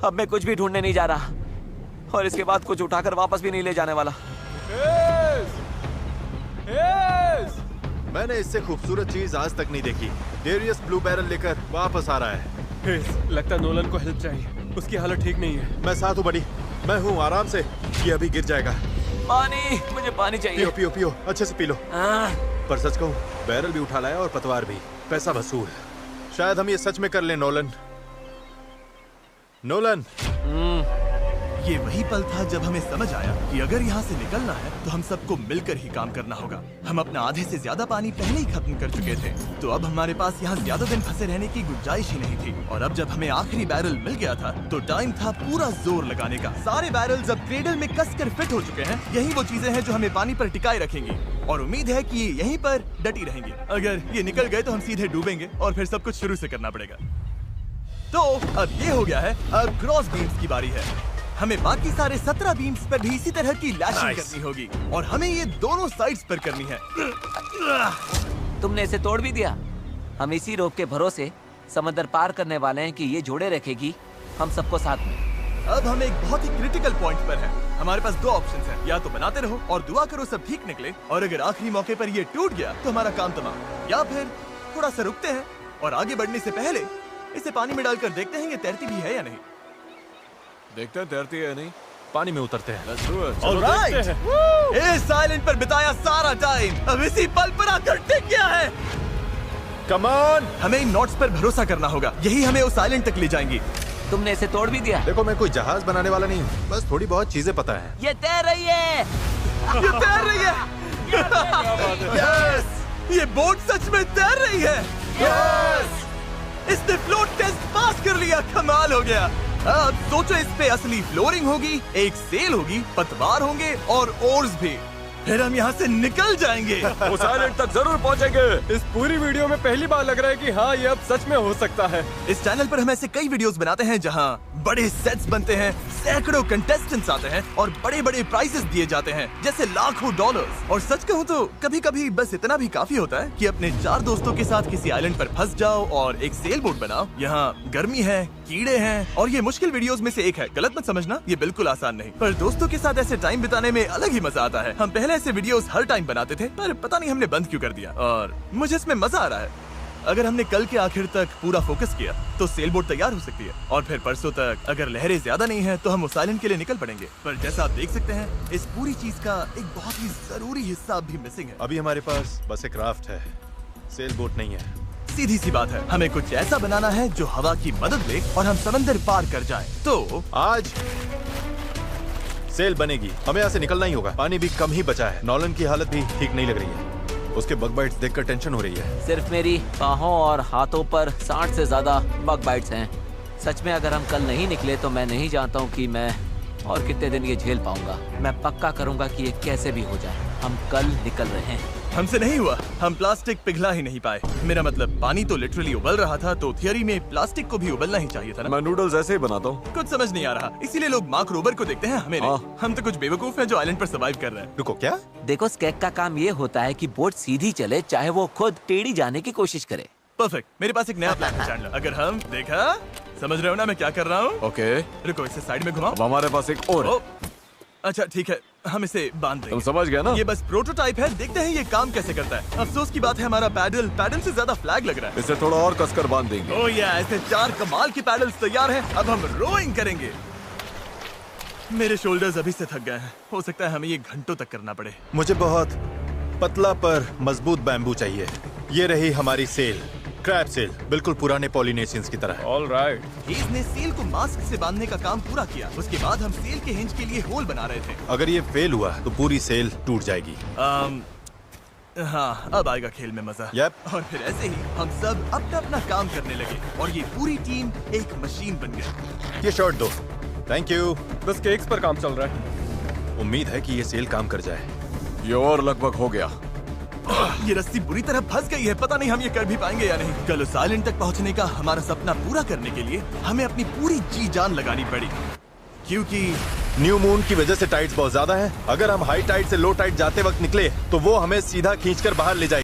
अब मैं कुछ भी ढूंढने नहीं जा रहा और इसके बाद कुछ उठाकर वापस भी नहीं ले जाने वाला। मैंने इससे खूबसूरत चीज आज तक नहीं देखी। डेरियस ब्लू बैरल लेकर वापस आ रहा है। लगता नोलन को हेल्प चाहिए, उसकी हालत ठीक नहीं है। मैं साथ हूँ बड़ी, मैं हूँ, आराम से। ये अभी गिर जाएगा। पानी, मुझे पानी चाहिए। पियो पियो पियो, अच्छे से पी लो। पर सच कहूँ, बैरल भी उठा लाया और पतवार भी। पैसा वसूल। शायद हम ये सच में कर लें नोलन। नोलन। ये वही पल था जब हमें समझ आया कि अगर यहाँ से निकलना है तो हम सबको मिलकर ही काम करना होगा। हम अपना आधे से ज्यादा पानी पहले ही खत्म कर चुके थे, तो अब हमारे पास यहाँ ज्यादा दिन फंसे रहने की गुंजाइश ही नहीं थी। और अब जब हमें आखिरी बैरल मिल गया था तो टाइम था पूरा जोर लगाने का। सारे बैरल्स अब क्रेडल में कसकर फिट हो चुके हैं। यही वो चीजें हैं जो हमें पानी पर टिकाए रखेंगी और उम्मीद है कि ये यहीं पर डटी रहेंगी। अगर ये निकल गए तो हम सीधे डूबेंगे और फिर सब कुछ शुरू से करना पड़ेगा। तो अब ये हो गया है, अब क्रॉस बीम्स की बारी है। हमें बाकी सारे 17 बीम्स पर भी इसी तरह की लैशिंग करनी होगी और हमें ये दोनों साइड्स पर करनी है। तुमने इसे तोड़ भी दिया। हम इसी रोप के भरोसे समंदर पार करने वाले हैं कि ये जोड़े रखेगी हम सबको साथ में। अब हम एक बहुत ही क्रिटिकल पॉइंट पर हैं। हमारे पास दो ऑप्शंस हैं, या तो बनाते रहो और दुआ करो सब ठीक निकले, और अगर आखिरी मौके पर ये टूट गया तो हमारा काम तमाम, या फिर थोड़ा सा रुकते हैं और आगे बढ़ने से पहले इसे पानी में डालकर देखते हैं ये तैरती भी है या नहीं। देखते हैं तैरती है या नहीं। पानी में उतरते हैं। ऑलराइट, इस आइलैंड पर बिताया सारा टाइम अब इसी पल पर आकर टिक गया है। कम ऑन, हमें इन नोट्स पर भरोसा करना होगा, यही हमें उस आइलैंड तक ले जाएंगी। तुमने इसे तोड़ भी दिया। देखो मैं कोई जहाज बनाने वाला नहीं हूँ, बस थोड़ी बहुत चीजें पता है। ये तैर रही है। ये तैर रही है। यस, ये बोट सच में तैर रही है। यस, इसने फ्लोट टेस्ट पास कर लिया। कमाल हो गया। अब सोचो, इस पे असली फ्लोरिंग होगी, एक सेल होगी, पतवार होंगे और ओर्स भी। फिर हम यहाँ से निकल जाएंगे। उस आइलैंड तक जरूर पहुँचेंगे। इस पूरी वीडियो में पहली बार लग रहा है कि हाँ, ये अब सच में हो सकता है। इस चैनल पर हम ऐसे कई वीडियोस बनाते हैं जहाँ बड़े सेट्स बनते हैं, सैकड़ों कंटेस्टेंट्स आते हैं और बड़े बड़े प्राइजेस दिए जाते हैं, जैसे लाखों डॉलर्स। और सच कहूँ तो कभी कभी बस इतना भी काफी होता है कि अपने 4 दोस्तों के साथ किसी आइलैंड पर फंस जाओ और एक सेल बोट बनाओ। यहाँ गर्मी है, कीड़े हैं और ये मुश्किल वीडियोस में से एक है। गलत मत समझना, ये बिल्कुल आसान नहीं, पर दोस्तों के साथ ऐसे टाइम बिताने में अलग ही मजा आता है। हम पहले ऐसे वीडियोस हर टाइम बनाते थे, पर पता नहीं हमने बंद क्यों कर दिया, और मुझे इसमें मजा आ रहा है। अगर हमने कल के आखिर तक पूरा फोकस किया तो सेल बोट तैयार हो सकती है, और फिर परसों तक अगर लहरें ज्यादा नहीं है तो हम उस आइलैंड के लिए निकल पड़ेंगे। पर जैसा आप देख सकते हैं, इस पूरी चीज का एक बहुत ही जरूरी हिस्सा भी मिसिंग है। अभी हमारे पास बस एक राफ्ट है, सेल बोट नहीं है। सीधी सी बात है, हमें कुछ ऐसा बनाना है जो हवा की मदद ले और हम समंदर पार कर जाएं। तो आज सेल बनेगी, हमें यहाँ से निकलना ही होगा। पानी भी कम ही बचा है। नॉलन की हालत भी ठीक नहीं लग रही है, उसके बग बाइट्स देखकर टेंशन हो रही है। सिर्फ मेरी बाहों और हाथों पर 60 से ज्यादा बग बाइट्स हैं। सच में अगर हम कल नहीं निकले तो मैं नहीं जानता हूँ कि मैं और कितने दिन ये झेल पाऊंगा। मैं पक्का करूंगा कि ये कैसे भी हो जाए। हम कल निकल रहे हैं। हमसे नहीं हुआ, हम प्लास्टिक पिघला ही नहीं पाए। मेरा मतलब पानी तो लिटरली उबल रहा था, तो थियरी में प्लास्टिक को भी उबलना ही चाहिए था ना। मैं नूडल्स ऐसे ही बनाता हूँ। कुछ समझ नहीं आ रहा, इसीलिए लोग मार्क रोबर को देखते हैं, हमें नहीं। हम तो कुछ बेवकूफ हैं जो आइलैंड पर सर्वाइव कर रहे हैं। रुको, क्या? देखो, स्केक का काम ये होता है कि बोट सीधी चले, चाहे वो खुद टेढ़ी जाने की कोशिश करे। परफेक्ट, मेरे पास एक नया प्लान है चैंडलर। अगर हम देखा, समझ रहे हो ना मैं क्या कर रहा हूँ? ओके, रुको, इसे साइड में घुमाओ। अब हमारे पास एक और है। अच्छा ठीक है, हम इसे बांध देंगे। तुम समझ गए ना? ये बस प्रोटोटाइप है, देखते हैं ये काम कैसे करता है। अफसोस की बात है, हमारा पैडल से ज्यादा फ्लैग लग रहा है। इसे थोड़ा और कसकर बांध देंगे। ओह या, ऐसे 4 कमाल के पैडल्स तैयार हैं। अब हम रोइंग करेंगे। मेरे शोल्डर्स अभी से थक गए हैं, हो सकता है हमें ये घंटों तक करना पड़े। मुझे बहुत पतला पर मजबूत बैम्बू चाहिए। ये रही हमारी सेल, क्रैब सेल, बिल्कुल पुराने पॉलिनेशियंस की तरह। ऑलराइट। हेज ने सेल को मास्क से बांधने का काम पूरा किया। उसके बाद हम सेल के हिंज के लिए होल बना रहे थे। अगर ये फेल हुआ तो पूरी सेल टूट जाएगी। हाँ, अब आएगा खेल में मजा। Yep. और फिर ऐसे ही हम सब अपना अपना काम करने लगे और ये पूरी टीम एक मशीन बन गई। ये शॉट दो। Thank you. बस केक्स पर काम चल रहा है। उम्मीद है कि ये सेल काम कर जाए। ये और लगभग हो गया। ये रस्सी बुरी तरह फंस गई है, पता नहीं हम ये कर भी पाएंगे या नहीं। कल उस आइलैंड तक पहुंचने का हमारा सपना पूरा करने के लिए हमें अपनी पूरी जी जान लगानी पड़ी, क्योंकि न्यू मून की वजह से टाइड्स बहुत ज्यादा है। अगर हम हाई टाइड से लो टाइड जाते वक्त निकले तो वो हमें सीधा खींचकर बाहर ले जाएगी।